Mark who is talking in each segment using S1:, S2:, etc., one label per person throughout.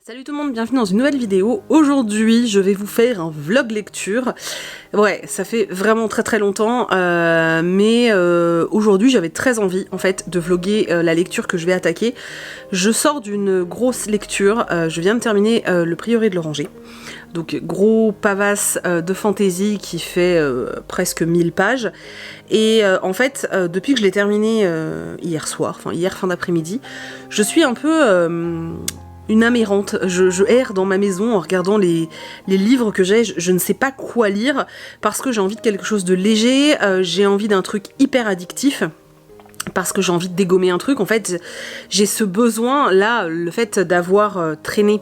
S1: Salut tout le monde, bienvenue dans une nouvelle vidéo. Aujourd'hui, je vais vous faire un vlog lecture. Ouais, ça fait vraiment très longtemps, mais aujourd'hui, j'avais très envie, en fait, de vlogger la lecture que je vais attaquer. Je sors d'une grosse lecture, je viens de terminer Le Prieuré de l'Oranger. Donc, gros pavasse de fantasy qui fait presque 1000 pages. Et en fait, depuis que je l'ai terminé hier soir, enfin hier fin d'après-midi, je suis un peu... une âme errante, je erre dans ma maison en regardant les livres que j'ai, je ne sais pas quoi lire, parce que j'ai envie de quelque chose de léger, j'ai envie d'un truc hyper addictif, parce que j'ai envie de dégommer un truc, en fait, j'ai ce besoin, là, le fait d'avoir traîné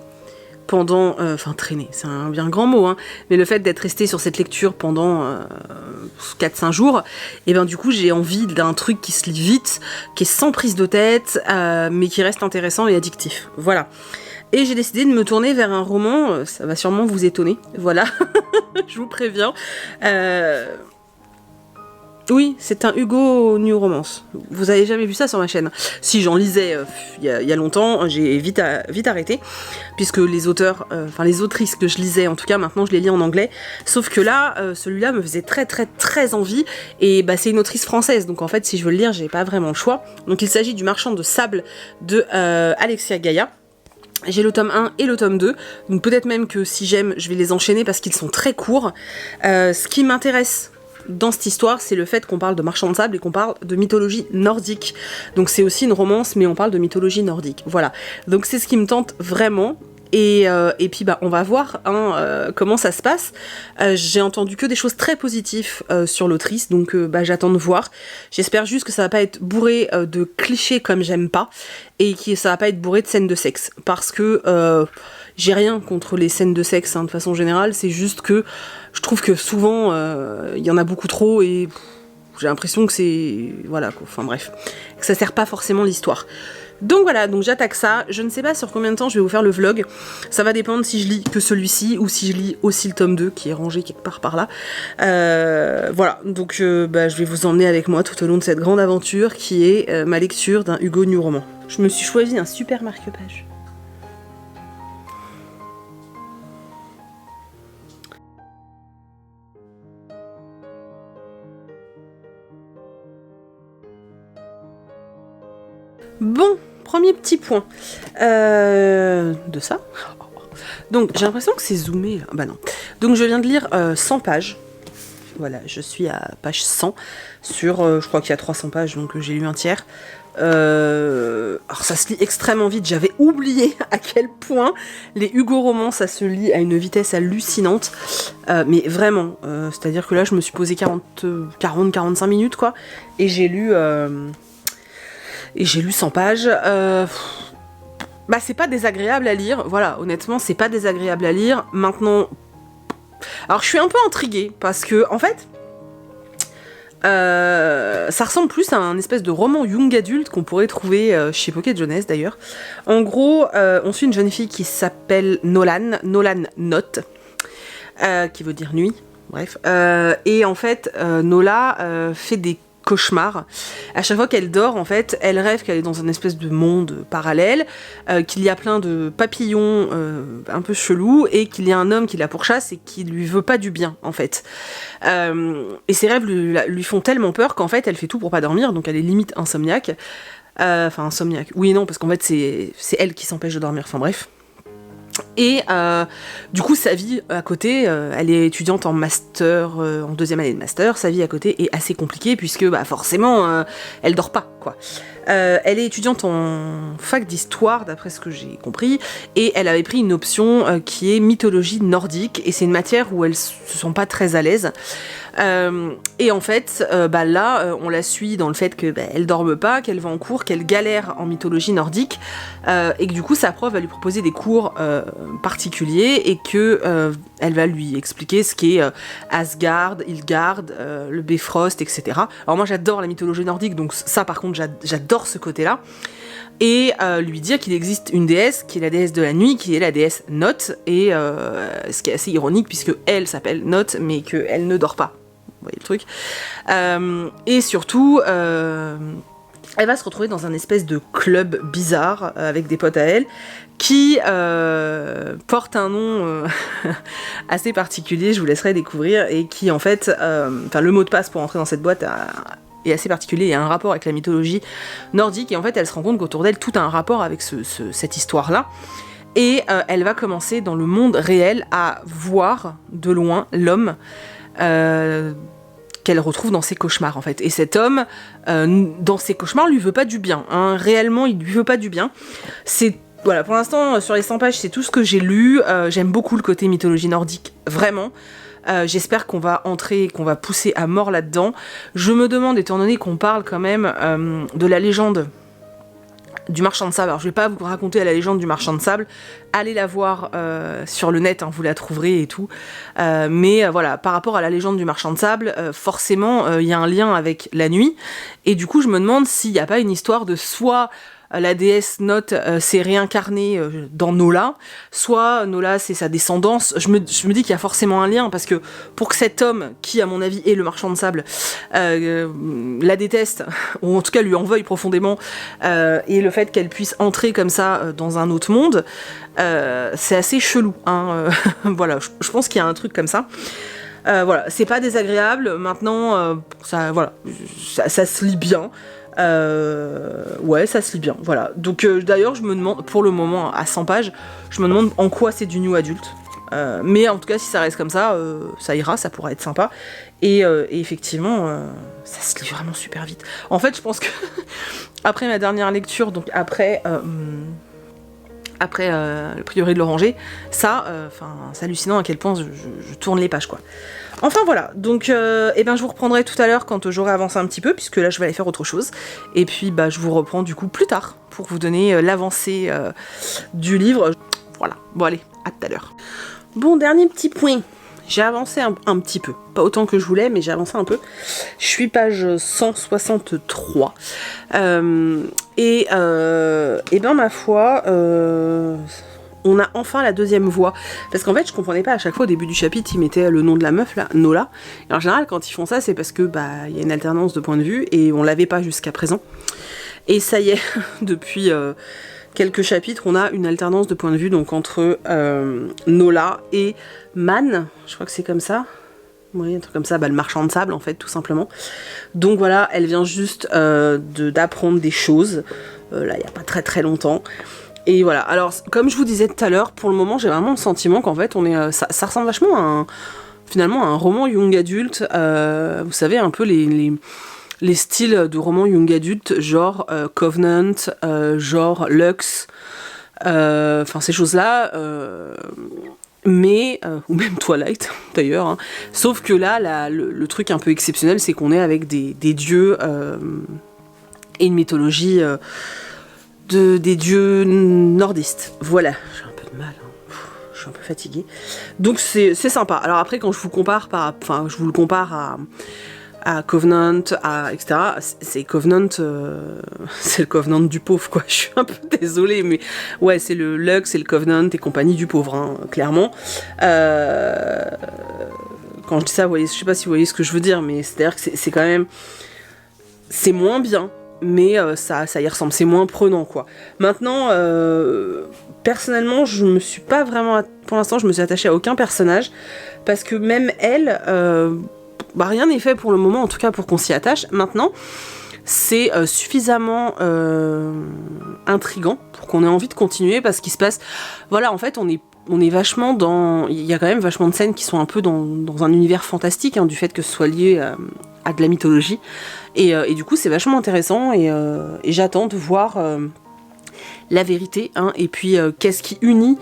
S1: pendant, enfin traîner, c'est un bien grand mot, hein, mais le fait d'être resté sur cette lecture pendant 4-5 jours, et ben du coup j'ai envie d'un truc qui se lit vite, qui est sans prise de tête, mais qui reste intéressant et addictif. Voilà. Et j'ai décidé de me tourner vers un roman, ça va sûrement vous étonner, voilà, je vous préviens. Oui, c'est un Hugo New Romance. Vous avez jamais vu ça sur ma chaîne? Si, j'en lisais il y a longtemps, j'ai vite arrêté, puisque les auteurs, enfin les autrices que je lisais, en tout cas maintenant je les lis en anglais, sauf que là, celui-là me faisait très envie, et bah c'est une autrice française, donc en fait si je veux le lire, j'ai pas vraiment le choix. Donc il s'agit du Marchand de sable de Alexia Gaïa. J'ai le tome 1 et le tome 2, donc peut-être même que si j'aime, je vais les enchaîner parce qu'ils sont très courts. Ce qui m'intéresse dans cette histoire, c'est le fait qu'on parle de marchand de sable et qu'on parle de mythologie nordique. Donc c'est aussi une romance, mais on parle de mythologie nordique. Voilà, donc c'est ce qui me tente vraiment. Et puis bah on va voir hein, comment ça se passe. J'ai entendu que des choses très positives sur l'autrice, donc bah j'attends de voir. J'espère juste que ça va pas être bourré de clichés comme j'aime pas, et que ça va pas être bourré de scènes de sexe, parce que j'ai rien contre les scènes de sexe hein, de façon générale, c'est juste que je trouve que souvent il y en a beaucoup trop et j'ai l'impression que c'est... voilà quoi, enfin bref, que ça sert pas forcément l'histoire. Donc voilà, donc j'attaque ça, je ne sais pas sur combien de temps je vais vous faire le vlog, ça va dépendre si je lis que celui-ci ou si je lis aussi le tome 2 qui est rangé quelque part par là. Voilà, donc bah, je vais vous emmener avec moi tout au long de cette grande aventure qui est ma lecture d'un Hugo New Roman. Je me suis choisi un super marque-page. Bon, premier petit point de ça. Donc j'ai l'impression que c'est zoomé là. Bah non. Donc je viens de lire 100 pages. Voilà, je suis à page 100 sur, je crois qu'il y a 300 pages, donc j'ai lu un tiers. Alors ça se lit extrêmement vite, j'avais oublié à quel point les Hugo romans ça se lit à une vitesse hallucinante, mais vraiment, c'est-à-dire que là je me suis posé 40-45 minutes quoi, et j'ai lu 100 pages. Bah c'est pas désagréable à lire, voilà, honnêtement c'est pas désagréable à lire. Maintenant, alors je suis un peu intriguée parce que en fait ça ressemble plus à un espèce de roman young adulte qu'on pourrait trouver chez Pocket Jeunesse d'ailleurs. En gros, on suit une jeune fille qui s'appelle Nolan Note, qui veut dire nuit, bref. Et en fait, Nola fait des cauchemars. À chaque fois qu'elle dort, en fait, elle rêve qu'elle est dans un espèce de monde parallèle, qu'il y a plein de papillons un peu chelous, et qu'il y a un homme qui la pourchasse et qui lui veut pas du bien, en fait. Et ces rêves lui font tellement peur qu'en fait, elle fait tout pour pas dormir, donc elle est limite insomniaque. Enfin, insomniaque. Oui et non, parce qu'en fait, c'est elle qui s'empêche de dormir. Enfin, bref. Et du coup sa vie à côté, elle est étudiante en master, en deuxième année de master, sa vie à côté est assez compliquée puisque bah, forcément elle dort pas quoi. Elle est étudiante en fac d'histoire d'après ce que j'ai compris, et elle avait pris une option qui est mythologie nordique, et c'est une matière où elle se sent pas très à l'aise. Et en fait, bah là, on la suit dans le fait que bah, elle dorme pas, qu'elle va en cours, qu'elle galère en mythologie nordique, et que du coup sa prof va lui proposer des cours particuliers, et que elle va lui expliquer ce qu'est Asgard, Ilgard, le Bifrost, etc. Alors moi j'adore la mythologie nordique, donc ça par contre j'adore ce côté-là. Et lui dire qu'il existe une déesse qui est la déesse de la nuit, qui est la déesse Note, et ce qui est assez ironique puisque elle s'appelle Note mais qu'elle ne dort pas. Vous voyez le truc. Et surtout, elle va se retrouver dans un espèce de club bizarre avec des potes à elle qui porte un nom assez particulier, je vous laisserai découvrir, et qui en fait, le mot de passe pour entrer dans cette boîte est assez particulier et a un rapport avec la mythologie nordique, et en fait elle se rend compte qu'autour d'elle tout a un rapport avec cette histoire-là, et elle va commencer dans le monde réel à voir de loin l'homme qu'elle retrouve dans ses cauchemars en fait. Et cet homme, dans ses cauchemars, lui veut pas du bien. Hein. Réellement, il lui veut pas du bien. C'est voilà, pour l'instant, sur les 100 pages, c'est tout ce que j'ai lu. J'aime beaucoup le côté mythologie nordique, vraiment. J'espère qu'on va entrer, qu'on va pousser à mort là-dedans. Je me demande, étant donné qu'on parle quand même de la légende du marchand de sable. Alors je vais pas vous raconter la légende du marchand de sable, allez la voir sur le net, hein, vous la trouverez et tout. Mais voilà, par rapport à la légende du marchand de sable, forcément il y a un lien avec la nuit. Et du coup je me demande s'il n'y a pas une histoire de soit la déesse Note s'est réincarnée dans Nola, soit Nola c'est sa descendance. Je me dis qu'il y a forcément un lien, parce que pour que cet homme, qui à mon avis est le marchand de sable, la déteste, ou en tout cas lui en veuille profondément, et le fait qu'elle puisse entrer comme ça dans un autre monde, c'est assez chelou. Hein, voilà, je pense qu'il y a un truc comme ça. Voilà, c'est pas désagréable, maintenant ça, voilà, ça se lit bien. Ouais, ça se lit bien, voilà. Donc d'ailleurs, je me demande, pour le moment, à 100 pages, je me demande en quoi c'est du new adulte. Mais en tout cas, si ça reste comme ça, ça ira, ça pourra être sympa. Et effectivement, ça se lit vraiment super vite. En fait, je pense que après ma dernière lecture, donc après le prieuré de l'Oranger, ça, c'est hallucinant à quel point je tourne les pages, quoi. Enfin voilà, donc je vous reprendrai tout à l'heure quand j'aurai avancé un petit peu, puisque là je vais aller faire autre chose. Et puis je vous reprends du coup plus tard pour vous donner l'avancée du livre. Voilà, bon allez, à tout à l'heure. Bon, dernier petit point. J'ai avancé un petit peu, pas autant que je voulais, mais j'ai avancé un peu. Je suis page 163. Ma foi, on a enfin la deuxième voix. Parce qu'en fait, je comprenais pas, à chaque fois au début du chapitre, ils mettaient le nom de la meuf, là, Nola. Et en général, quand ils font ça, c'est parce que il y a une alternance de point de vue, et on l'avait pas jusqu'à présent. Et ça y est, depuis quelques chapitres, on a une alternance de point de vue, donc entre Nola et Man, je crois que c'est comme ça. Oui, un truc comme ça, le marchand de sable en fait, tout simplement. Donc voilà, elle vient juste d'apprendre des choses, là, il n'y a pas très très longtemps. Et voilà, alors comme je vous disais tout à l'heure, pour le moment j'ai vraiment le sentiment qu'en fait on est, ça ressemble vachement finalement à un roman young adulte, vous savez, un peu les styles de romans young adulte, genre Covenant, genre Lux, ces choses-là, mais ou même Twilight d'ailleurs, hein. Sauf que là, le truc un peu exceptionnel, c'est qu'on est avec des dieux et une mythologie des dieux nordistes. Voilà, j'ai un peu de mal, hein. Je suis un peu fatiguée. Donc c'est sympa. Alors après, quand je vous compare je vous le compare à Covenant, etc. C'est Covenant, c'est le Covenant du pauvre, quoi. Je suis un peu désolée, mais ouais, c'est le Lux, c'est le Covenant et compagnie du pauvre, hein, clairement. Quand je dis ça, je sais pas si vous voyez ce que je veux dire, mais c'est-à-dire que c'est quand même, c'est moins bien, mais ça y ressemble, c'est moins prenant, quoi. Maintenant, personnellement, je me suis pas vraiment, pour l'instant, je me suis attachée à aucun personnage, parce que même elle, rien n'est fait pour le moment, en tout cas pour qu'on s'y attache. Maintenant, c'est suffisamment intriguant pour qu'on ait envie de continuer, parce qu'il se passe, voilà, en fait, on est vachement dans, il y a quand même vachement de scènes qui sont un peu dans un univers fantastique, hein, du fait que ce soit lié à de la mythologie, et du coup c'est vachement intéressant, et j'attends de voir la vérité, hein, et puis qu'est-ce qui unit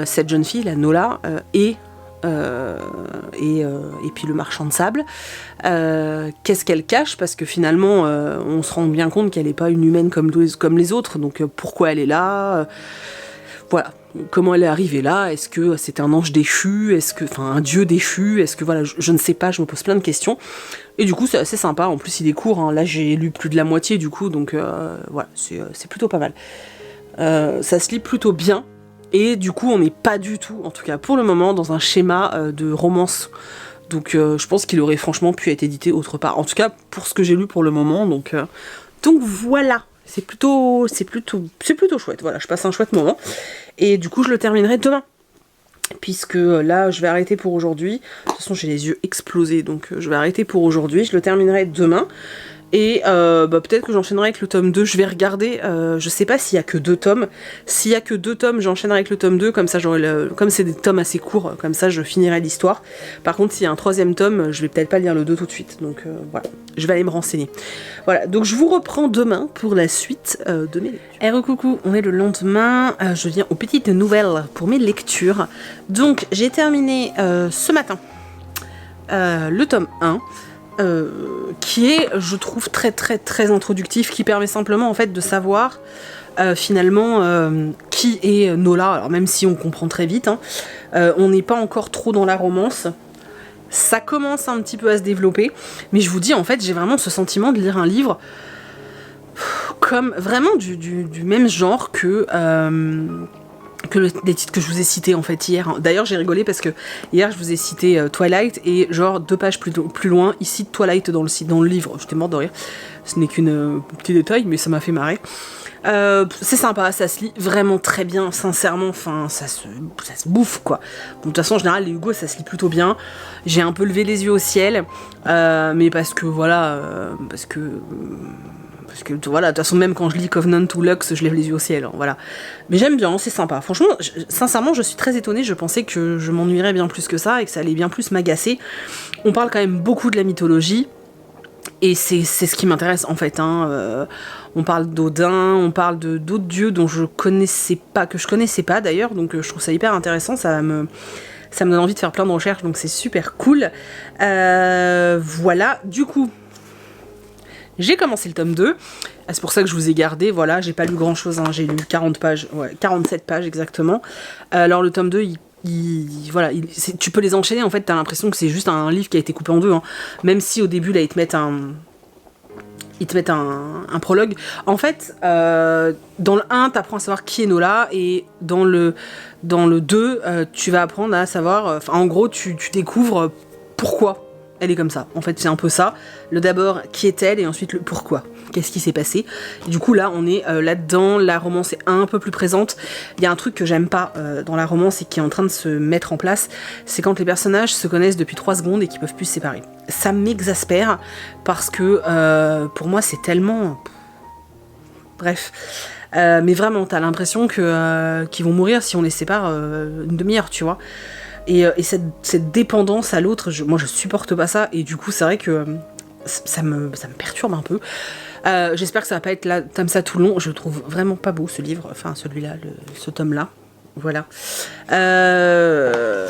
S1: cette jeune fille, la Nola, et puis le marchand de sable, qu'est-ce qu'elle cache, parce que finalement on se rend bien compte qu'elle n'est pas une humaine comme les autres, donc pourquoi elle est là, voilà, comment elle est arrivée là, est-ce que c'est un ange déchu, un dieu déchu, est-ce que voilà, je ne sais pas, je me pose plein de questions, et du coup c'est assez sympa, en plus il est court, hein. Là j'ai lu plus de la moitié du coup, donc voilà, c'est plutôt pas mal, ça se lit plutôt bien. Et du coup, on n'est pas du tout, en tout cas pour le moment, dans un schéma de romance. Donc je pense qu'il aurait franchement pu être édité autre part. En tout cas, pour ce que j'ai lu pour le moment, donc Donc voilà, c'est plutôt chouette. Voilà, je passe un chouette moment. Et du coup, je le terminerai demain. Puisque là, je vais arrêter pour aujourd'hui. De toute façon, j'ai les yeux explosés, donc je vais arrêter pour aujourd'hui. Je le terminerai demain. Et peut-être que j'enchaînerai avec le tome 2, je vais regarder, je sais pas s'il y a que 2 tomes. S'il y a que 2 tomes, j'enchaînerai avec le tome 2, comme ça comme c'est des tomes assez courts, comme ça je finirai l'histoire. Par contre, s'il y a un 3e tome, je vais peut-être pas lire le 2 tout de suite, donc voilà, je vais aller me renseigner. Voilà, donc je vous reprends demain pour la suite de mes lectures. Coucou, on est le lendemain, je viens aux petites nouvelles pour mes lectures. Donc j'ai terminé ce matin le tome 1. Qui est, je trouve, très très très introductif, qui permet simplement en fait de savoir finalement qui est Nola. Alors même si on comprend très vite, hein, on n'est pas encore trop dans la romance. Ça commence un petit peu à se développer, mais je vous dis en fait j'ai vraiment ce sentiment de lire un livre comme vraiment du même genre que les titres que je vous ai cités en fait hier. D'ailleurs j'ai rigolé parce que hier je vous ai cité Twilight et genre 2 pages plus loin il cite Twilight dans le livre. J'étais morte de rire. Ce n'est qu'un petit détail mais ça m'a fait marrer. C'est sympa, ça se lit vraiment très bien, sincèrement, enfin ça se bouffe quoi. Bon, de toute façon en général les Hugo ça se lit plutôt bien. J'ai un peu levé les yeux au ciel, mais parce que voilà, parce que voilà, de toute façon même quand je lis Covenant ou Lux, je lève les yeux au ciel, hein, voilà. Mais j'aime bien, c'est sympa. Franchement, sincèrement, je suis très étonnée, je pensais que je m'ennuierais bien plus que ça et que ça allait bien plus m'agacer. On parle quand même beaucoup de la mythologie, et c'est ce qui m'intéresse en fait, hein. On parle d'Odin, on parle d'autres dieux dont je connaissais pas d'ailleurs, donc je trouve ça hyper intéressant, ça me donne envie de faire plein de recherches, donc c'est super cool. Voilà, du coup... J'ai commencé le tome 2, c'est pour ça que je vous ai gardé, voilà, j'ai pas lu grand chose, hein, j'ai lu 40 pages, ouais, 47 pages exactement. Alors le tome 2, tu peux les enchaîner, en fait, t'as l'impression que c'est juste un livre qui a été coupé en deux, hein. Même si au début, là, ils te mettent un prologue. En fait, dans le 1, t'apprends à savoir qui est Nola, et dans le 2, tu vas apprendre à savoir, en gros, tu découvres pourquoi elle est comme ça. En fait, c'est un peu ça. Le d'abord, qui est-elle, et ensuite le pourquoi. Qu'est-ce qui s'est passé. Et du coup, là, on est là-dedans. La romance est un peu plus présente. Il y a un truc que j'aime pas dans la romance et qui est en train de se mettre en place, c'est quand les personnages se connaissent depuis 3 secondes et qu'ils peuvent plus se séparer. Ça m'exaspère parce que pour moi, c'est tellement... Bref. Mais vraiment, t'as l'impression qu'ils vont mourir si on les sépare une demi-heure, tu vois. Et cette dépendance à l'autre, moi je supporte pas ça, et du coup c'est vrai que ça me perturbe un peu. J'espère que ça va pas être là comme ça tout le long. Je trouve vraiment pas beau ce livre, enfin celui-là, ce tome-là. Voilà.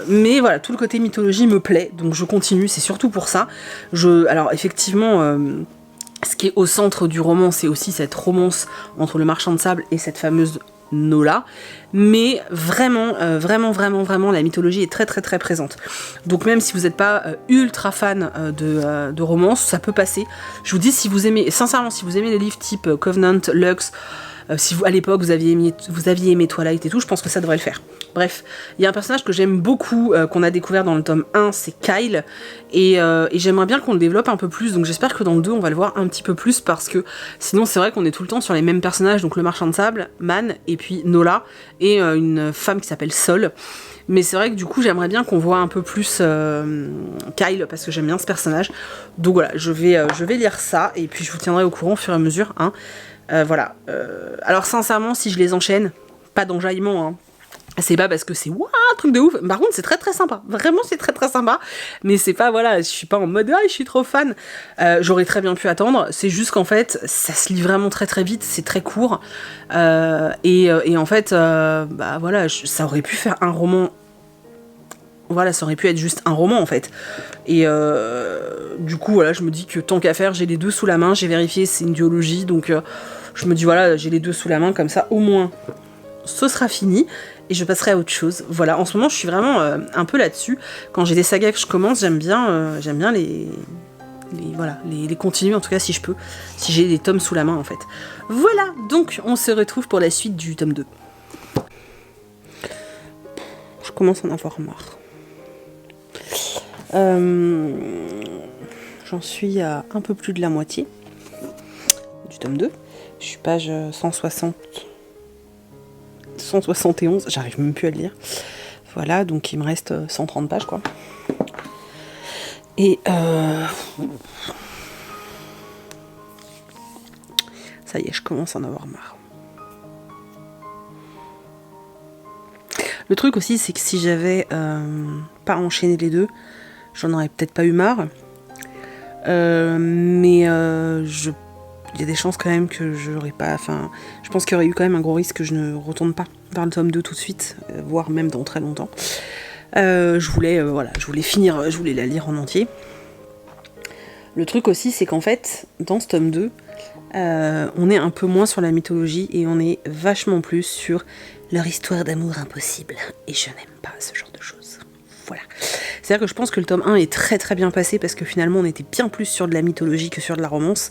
S1: Mais voilà, tout le côté mythologie me plaît, donc je continue, c'est surtout pour ça. Alors effectivement... ce qui est au centre du roman, c'est aussi cette romance entre le marchand de sable et cette fameuse Nola, mais vraiment, la mythologie est très très très présente. Donc même si vous n'êtes pas ultra fan de romance, ça peut passer. Je vous dis, si vous aimez, sincèrement, si vous aimez les livres type Covenant, Lux, si vous, à l'époque vous aviez aimé Twilight et tout, je pense que ça devrait le faire. Bref, il y a un personnage que j'aime beaucoup, qu'on a découvert dans le tome 1, c'est Kyle, et j'aimerais bien qu'on le développe un peu plus, donc j'espère que dans le 2 on va le voir un petit peu plus, parce que sinon c'est vrai qu'on est tout le temps sur les mêmes personnages, donc le marchand de sable, Man, et puis Nola, et une femme qui s'appelle Sol. Mais c'est vrai que du coup j'aimerais bien qu'on voit un peu plus Kyle, parce que j'aime bien ce personnage. Donc voilà, je vais lire ça, et puis je vous tiendrai au courant au fur et à mesure, hein. Voilà. Alors sincèrement, si je les enchaîne, pas d'enjaillement, hein. C'est pas parce que c'est waouh, truc de ouf. Par contre, c'est très très sympa. Vraiment, c'est très très sympa. Mais c'est pas, voilà, je suis pas en mode ah, je suis trop fan. J'aurais très bien pu attendre. C'est juste qu'en fait, ça se lit vraiment très très vite. C'est très court. Et en fait, bah voilà, ça aurait pu faire un roman. Voilà, ça aurait pu être juste un roman en fait. Et du coup, voilà, je me dis que tant qu'à faire, j'ai les deux sous la main. J'ai vérifié, c'est une duologie. Donc, je me dis, voilà, j'ai les deux sous la main. Comme ça, au moins, ce sera fini. Et je passerai à autre chose. Voilà, en ce moment, je suis vraiment un peu là-dessus. Quand j'ai des sagas que je commence, j'aime bien les continuer, en tout cas, si je peux. Si j'ai des tomes sous la main, en fait. Voilà, donc, on se retrouve pour la suite du tome 2. Je commence à en avoir marre. J'en suis à un peu plus de la moitié du tome 2. Je suis page 171, j'arrive même plus à le lire. Voilà, donc il me reste 130 pages, quoi. Et ça y est, je commence à en avoir marre. Le truc aussi, c'est que si j'avais pas enchaîné les deux, j'en aurais peut-être pas eu marre. Mais il y a des chances quand même que j'aurais pas... Enfin, je pense qu'il y aurait eu quand même un gros risque que je ne retourne pas vers le tome 2 tout de suite, voire même dans très longtemps. Je voulais finir, je voulais la lire en entier. Le truc aussi, c'est qu'en fait, dans ce tome 2, on est un peu moins sur la mythologie et on est vachement plus sur leur histoire d'amour impossible. Et je n'aime pas ce genre de choses. Voilà. C'est-à-dire que je pense que le tome 1 est très très bien passé parce que finalement on était bien plus sur de la mythologie que sur de la romance.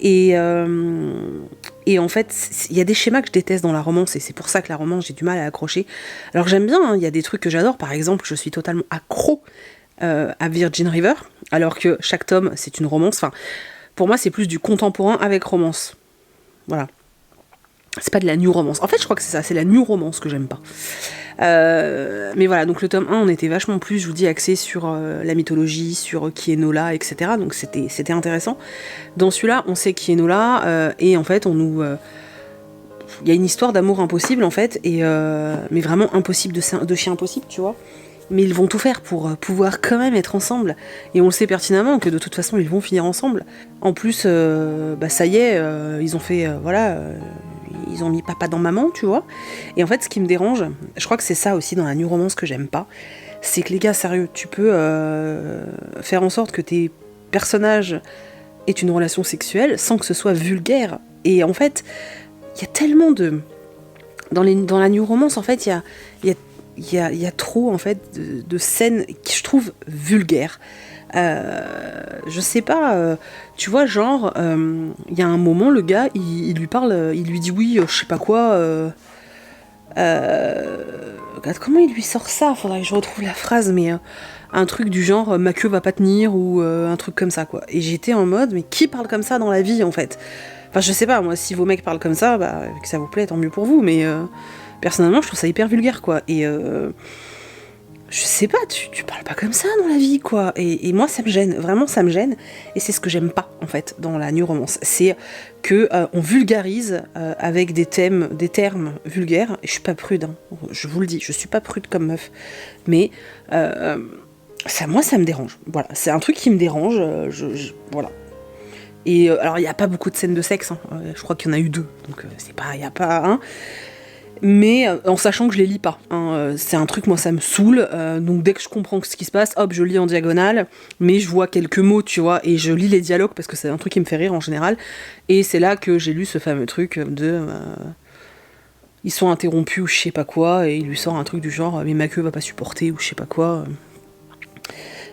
S1: Et en fait, il y a des schémas que je déteste dans la romance et c'est pour ça que la romance, j'ai du mal à accrocher. Alors j'aime bien, hein, il y a des trucs que j'adore. Par exemple, je suis totalement accro à Virgin River, alors que chaque tome, c'est une romance. Enfin, pour moi, c'est plus du contemporain avec romance. Voilà. C'est pas de la new romance. En fait, je crois que c'est ça, c'est la new romance que j'aime pas. Mais voilà, donc le tome 1, on était vachement plus, je vous dis, axé sur la mythologie, sur qui est Nola, etc. Donc c'était intéressant. Dans celui-là, on sait qui est Nola, et en fait, on nous... Il y a une histoire d'amour impossible, en fait, mais vraiment impossible de chien impossible, tu vois. Mais ils vont tout faire pour pouvoir quand même être ensemble. Et on le sait pertinemment que de toute façon, ils vont finir ensemble. En plus, ça y est, ils ont fait... ils ont mis papa dans maman, tu vois. Et en fait, ce qui me dérange, je crois que c'est ça aussi dans la new romance que j'aime pas, c'est que les gars, sérieux, tu peux faire en sorte que tes personnages aient une relation sexuelle sans que ce soit vulgaire. Et en fait, il y a tellement de... Dans la new romance, en fait, il y a trop, en fait, de scènes qui, je trouve, vulgaires. Je sais pas, tu vois, genre, il y a un moment, le gars, il lui parle, il lui dit oui, je sais pas quoi. Regarde, comment il lui sort ça? Faudrait que je retrouve la phrase, mais un truc du genre, ma queue va pas tenir, ou un truc comme ça, quoi. Et j'étais en mode, mais qui parle comme ça dans la vie, en fait? Enfin, je sais pas, moi, si vos mecs parlent comme ça, bah, que ça vous plaît, tant mieux pour vous, mais personnellement, je trouve ça hyper vulgaire, quoi. Et je sais pas, tu parles pas comme ça dans la vie, quoi. Et moi, ça me gêne, vraiment, ça me gêne. Et c'est ce que j'aime pas, en fait, dans la new romance. C'est que on vulgarise avec des termes vulgaires. Et je suis pas prude, hein. Je vous le dis, je suis pas prude comme meuf. Mais moi, ça me dérange. Voilà, c'est un truc qui me dérange. Voilà. Et alors, il n'y a pas beaucoup de scènes de sexe. Hein. Je crois qu'il y en a eu 2. Donc, il n'y a pas un. Mais en sachant que je les lis pas. Hein, c'est un truc, moi, ça me saoule. Donc dès que je comprends ce qui se passe, hop, je lis en diagonale. Mais je vois quelques mots, tu vois, et je lis les dialogues parce que c'est un truc qui me fait rire en général. Et c'est là que j'ai lu ce fameux truc de... ils sont interrompus ou je sais pas quoi, et il lui sort un truc du genre mais ma queue va pas supporter ou je sais pas quoi.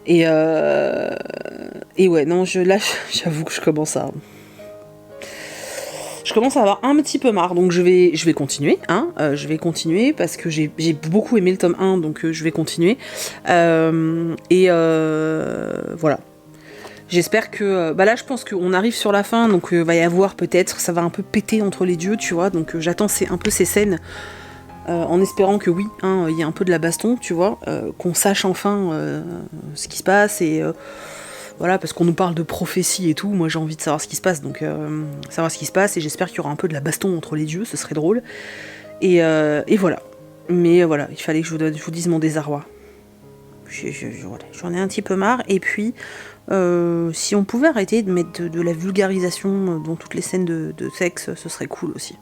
S1: Et ouais, non, là, j'avoue que je commence à avoir un petit peu marre, donc je vais continuer, hein, je vais continuer parce que j'ai beaucoup aimé le tome 1, donc je vais continuer. Voilà. J'espère que... là, je pense qu'on arrive sur la fin, donc va y avoir peut-être... Ça va un peu péter entre les dieux, tu vois, donc j'attends un peu ces scènes, en espérant que oui, hein, y a un peu de la baston, tu vois, qu'on sache enfin ce qui se passe, et... voilà, parce qu'on nous parle de prophétie et tout, moi j'ai envie de savoir ce qui se passe, donc savoir ce qui se passe, et j'espère qu'il y aura un peu de la baston entre les dieux, ce serait drôle. Et voilà. Mais voilà, il fallait que je vous dise mon désarroi. J'en ai un petit peu marre, et puis si on pouvait arrêter de mettre de la vulgarisation dans toutes les scènes de sexe, ce serait cool aussi.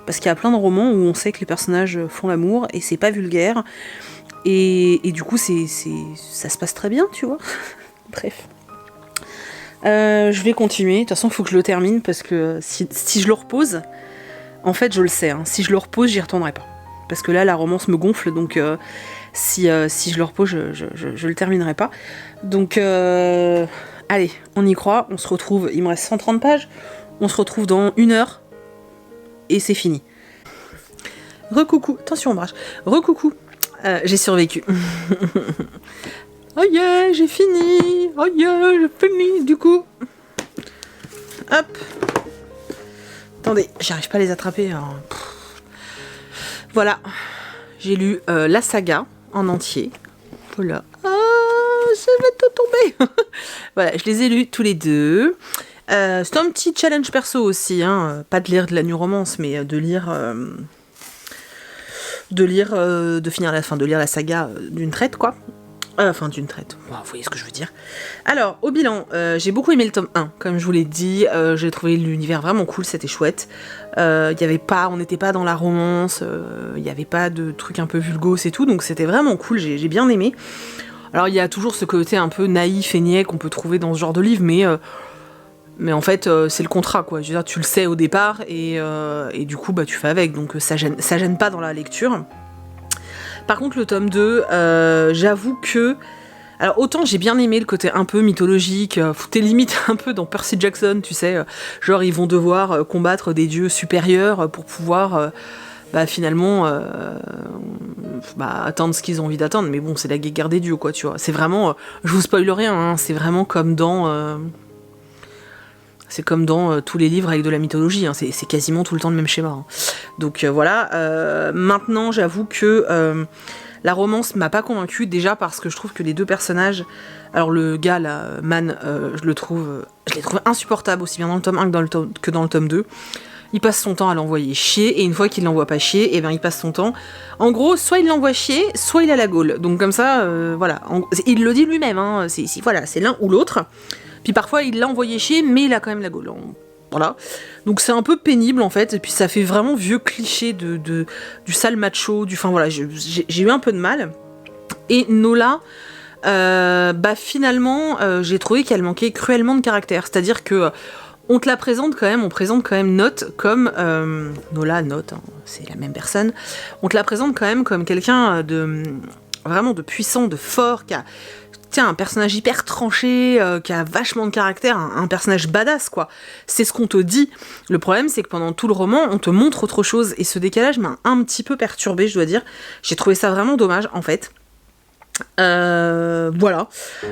S1: Parce qu'il y a plein de romans où on sait que les personnages font l'amour, et c'est pas vulgaire, et du coup ça se passe très bien, tu vois. Bref. Je vais continuer, de toute façon il faut que je le termine parce que si je le repose, en fait je le sais, hein, si je le repose j'y retournerai pas. Parce que là la romance me gonfle, donc si je le repose je le terminerai pas. Donc allez, on y croit, on se retrouve, il me reste 130 pages, on se retrouve dans 1 heure et c'est fini. Recoucou, attention ombrage, recoucou, j'ai survécu. Oh yeah, j'ai fini. Oh yeah, j'ai fini, du coup. Hop. Attendez, j'arrive pas à les attraper. Hein. Voilà, j'ai lu la saga en entier. Voilà. Ah, ça va tout tomber. Voilà, je les ai lus tous les deux. C'est un petit challenge perso aussi, hein. Pas de lire de la new romance, mais de lire... de finir de lire la saga d'une traite, quoi. Enfin, d'une traite. Bon, vous voyez ce que je veux dire. Alors, au bilan, j'ai beaucoup aimé le tome 1, comme je vous l'ai dit. J'ai trouvé l'univers vraiment cool, c'était chouette. On n'était pas dans la romance, il n'y avait pas de trucs un peu vulgos et tout, donc c'était vraiment cool, j'ai bien aimé. Alors, il y a toujours ce côté un peu naïf et niais qu'on peut trouver dans ce genre de livre, mais en fait, c'est le contrat, quoi. Je veux dire, tu le sais au départ, et du coup, bah, tu fais avec, donc ça gêne pas dans la lecture. Par contre, le tome 2, j'avoue que... Alors, autant j'ai bien aimé le côté un peu mythologique, t'es limite un peu dans Percy Jackson, tu sais, genre ils vont devoir combattre des dieux supérieurs pour pouvoir, finalement, atteindre ce qu'ils ont envie d'atteindre, mais bon, c'est la guerre des dieux, quoi, tu vois. C'est vraiment... je vous spoil rien, hein, c'est vraiment comme dans... c'est comme dans tous les livres avec de la mythologie, hein, c'est quasiment tout le temps le même schéma. Hein. Donc voilà, maintenant j'avoue que la romance m'a pas convaincue, déjà parce que je trouve que les deux personnages, alors le gars là, Man, je l'ai trouvé insupportable aussi bien dans le tome 1 que dans le tome 2. Il passe son temps à l'envoyer chier, et une fois qu'il l'envoie pas chier, et ben il passe son temps... En gros, soit il l'envoie chier, soit il a la gaule. Donc comme ça, voilà. Il le dit lui-même, hein, c'est l'un ou l'autre. Puis parfois, il l'a envoyé chier, mais il a quand même la gaule. Voilà. Donc c'est un peu pénible, en fait. Et puis ça fait vraiment vieux cliché du sale macho. Enfin voilà, j'ai eu un peu de mal. Et Nola, finalement, j'ai trouvé qu'elle manquait cruellement de caractère. C'est-à-dire que on présente quand même Note comme... Nola, Note, hein, c'est la même personne. On te la présente quand même comme quelqu'un vraiment de puissant, de fort, qui a... un personnage hyper tranché, qui a vachement de caractère, un personnage badass, quoi. C'est ce qu'on te dit. Le problème, c'est que pendant tout le roman, on te montre autre chose, et ce décalage m'a un petit peu perturbée, je dois dire. J'ai trouvé ça vraiment dommage, en fait. Voilà.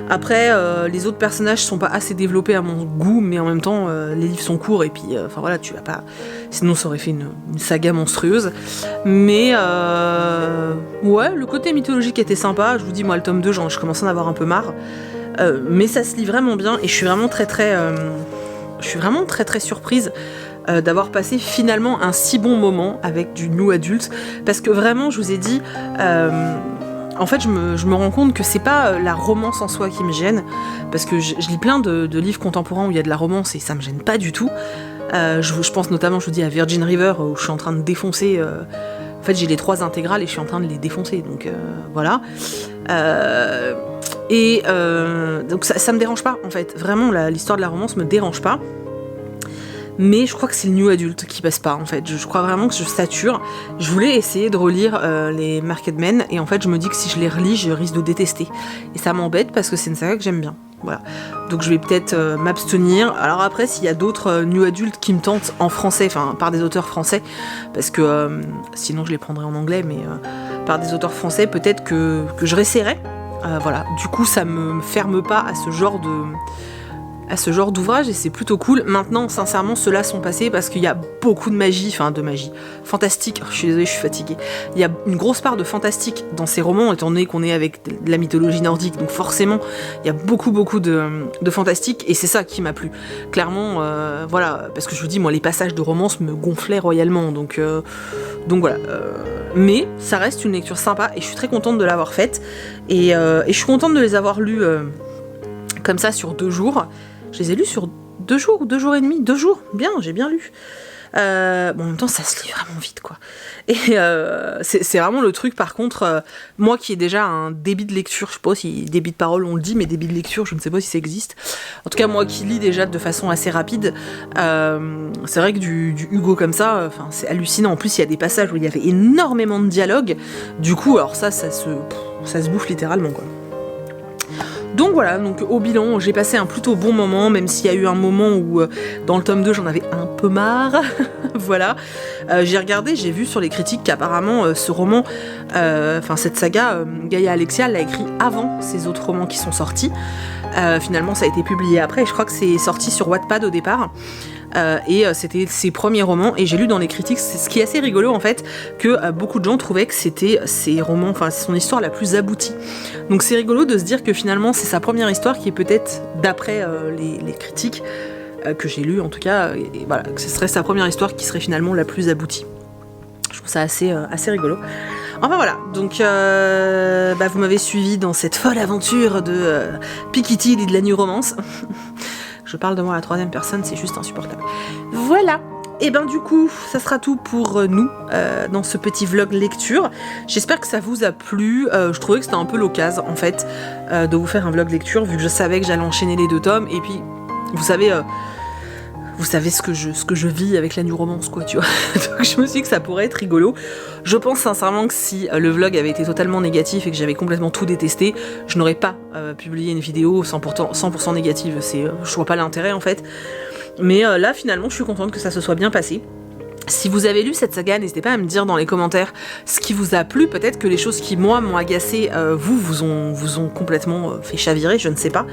S1: Après, les autres personnages sont pas assez développés à mon goût, mais en même temps, les livres sont courts, et puis, voilà, tu vas pas... Sinon, ça aurait fait une saga monstrueuse. Mais, ouais, le côté mythologique était sympa. Je vous dis, moi, le tome 2, je commence à en avoir un peu marre. Mais ça se lit vraiment bien, et je suis vraiment très surprise d'avoir passé finalement un si bon moment avec du new adulte, parce que vraiment, je vous ai dit... En fait, je me rends compte que c'est pas la romance en soi qui me gêne, parce que je lis plein de livres contemporains où il y a de la romance et ça me gêne pas du tout. Je pense notamment, je vous dis, à Virgin River, où je suis en train de défoncer... En fait, j'ai les 3 intégrales et je suis en train de les défoncer, donc voilà. Donc ça me dérange pas, en fait. Vraiment, l'histoire de la romance me dérange pas. Mais je crois que c'est le new adulte qui passe pas, en fait. Je crois vraiment que je sature. Je voulais essayer de relire les Market Men, et en fait je me dis que si je les relis, je risque de détester. Et ça m'embête parce que c'est une saga que j'aime bien. Voilà. Donc je vais peut-être m'abstenir. Alors après, s'il y a d'autres new adultes qui me tentent en français, enfin par des auteurs français, parce que sinon je les prendrais en anglais, mais par des auteurs français, peut-être que je réessayerai. Voilà. Du coup, ça me ferme pas à ce genre d'ouvrage, et c'est plutôt cool. Maintenant, sincèrement, ceux-là sont passés parce qu'il y a beaucoup de magie, fantastique. Je suis désolée, je suis fatiguée. Il y a une grosse part de fantastique dans ces romans, étant donné qu'on est avec de la mythologie nordique, donc forcément, il y a beaucoup de fantastique, et c'est ça qui m'a plu. Clairement, voilà, parce que je vous dis, moi, les passages de romance me gonflaient royalement, donc voilà. Mais ça reste une lecture sympa, et je suis très contente de l'avoir faite, et je suis contente de les avoir lus comme ça sur 2 jours. Je les ai lus sur 2 jours ou 2 jours et demi. 2 jours, bien, j'ai bien lu. En même temps, ça se lit vraiment vite, quoi. Et c'est vraiment le truc, par contre, moi qui ai déjà un débit de lecture, je sais pas si débit de parole on le dit, mais débit de lecture, je ne sais pas si ça existe. En tout cas, moi qui lis déjà de façon assez rapide, c'est vrai que du Hugo comme ça, c'est hallucinant. En plus, il y a des passages où il y avait énormément de dialogue. Du coup, alors ça se bouffe littéralement, quoi. Donc voilà, donc au bilan, j'ai passé un plutôt bon moment, même s'il y a eu un moment où dans le tome 2 j'en avais un peu marre. Voilà. J'ai vu sur les critiques qu'apparemment ce roman, cette saga, Gaïa Alexia l'a écrit avant ces autres romans qui sont sortis. Finalement ça a été publié après, et je crois que c'est sorti sur Wattpad au départ. c'était ses premiers romans, et j'ai lu dans les critiques, c'est ce qui est assez rigolo en fait, que beaucoup de gens trouvaient que c'était ses romans, enfin son histoire la plus aboutie. Donc c'est rigolo de se dire que finalement c'est sa première histoire qui est peut-être, d'après les critiques que j'ai lues en tout cas, et voilà, que ce serait sa première histoire qui serait finalement la plus aboutie. Je trouve ça assez rigolo. Enfin voilà, donc vous m'avez suivi dans cette folle aventure de Piketty et de la New Romance. Je parle de moi à la troisième personne, c'est juste insupportable. Voilà. Et ben du coup, ça sera tout pour nous dans ce petit vlog lecture. J'espère que ça vous a plu. Je trouvais que c'était un peu l'occasion en fait de vous faire un vlog lecture, vu que je savais que j'allais enchaîner les 2 tomes. Et puis, vous savez ce que je vis avec la New Romance, quoi, tu vois. Donc je me suis dit que ça pourrait être rigolo. Je pense sincèrement que si le vlog avait été totalement négatif et que j'avais complètement tout détesté, je n'aurais pas publié une vidéo 100% négative. Je vois pas l'intérêt en fait. Mais là, finalement, je suis contente que ça se soit bien passé. Si vous avez lu cette saga, n'hésitez pas à me dire dans les commentaires ce qui vous a plu. Peut-être que les choses qui, moi, m'ont agacé, vous ont complètement fait chavirer, je ne sais pas.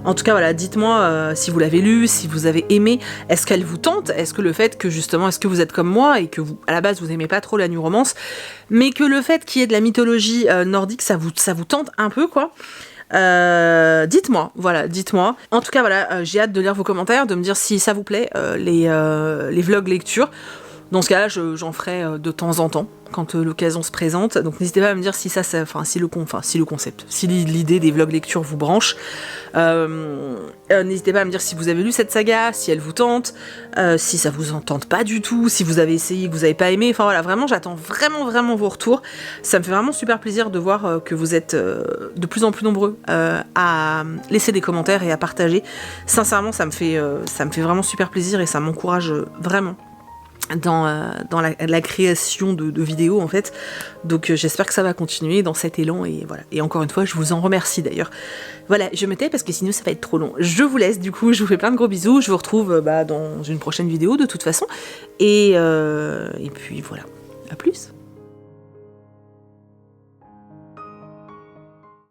S1: En tout cas, voilà, dites-moi si vous l'avez lu, si vous avez aimé. Est-ce qu'elle vous tente? Est-ce que le fait que, justement, est-ce que vous êtes comme moi et que, vous, à la base, vous aimez pas trop la New Romance, mais que le fait qu'il y ait de la mythologie nordique, ça vous tente un peu, quoi? Dites-moi, voilà, dites-moi. En tout cas, voilà, j'ai hâte de lire vos commentaires, de me dire si ça vous plaît, les vlogs lecture. Dans ce cas-là, j'en ferai de temps en temps, quand l'occasion se présente. Donc n'hésitez pas à me dire si le concept, si l'idée des vlogs lecture vous branche. N'hésitez pas à me dire si vous avez lu cette saga, si elle vous tente, si ça vous en tente pas du tout, si vous avez essayé, que vous avez pas aimé. Enfin voilà, vraiment, j'attends vraiment vos retours. Ça me fait vraiment super plaisir de voir que vous êtes de plus en plus nombreux à laisser des commentaires et à partager. Sincèrement, ça me fait vraiment super plaisir et ça m'encourage vraiment dans la création de vidéos en fait. Donc j'espère que ça va continuer dans cet élan, et voilà. Et encore une fois, je vous en remercie d'ailleurs. Voilà, je me tais parce que sinon ça va être trop long. Je vous laisse, du coup, je vous fais plein de gros bisous. Je vous retrouve dans une prochaine vidéo de toute façon. Et puis voilà, à plus.